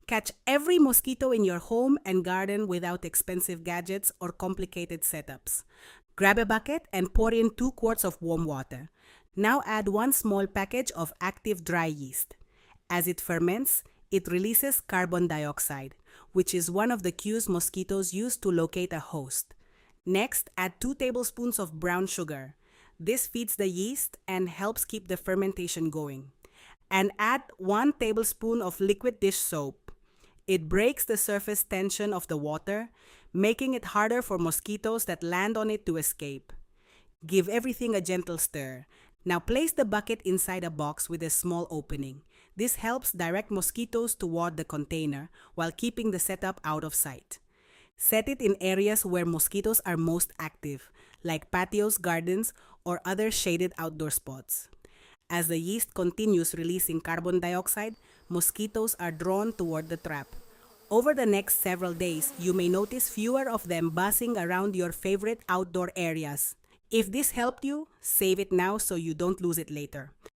Catch every mosquito in your home and garden without expensive gadgets or complicated setups. Grab a bucket and pour in 2 quarts of warm water. Now add 1 small package of active dry yeast. As it ferments, it releases carbon dioxide, which is one of the cues mosquitoes use to locate a host. Next, add 2 tablespoons of brown sugar. This feeds the yeast and helps keep the fermentation going. And add 1 tablespoon of liquid dish soap. It breaks the surface tension of the water, making it harder for mosquitoes that land on it to escape. Give everything a gentle stir. Now place the bucket inside a box with a small opening. This helps direct mosquitoes toward the container while keeping the setup out of sight. Set it in areas where mosquitoes are most active, like patios, gardens, or other shaded outdoor spots. As the yeast continues releasing carbon dioxide, mosquitoes are drawn toward the trap. Over the next several days, you may notice fewer of them buzzing around your favorite outdoor areas. If this helped you, save it now so you don't lose it later.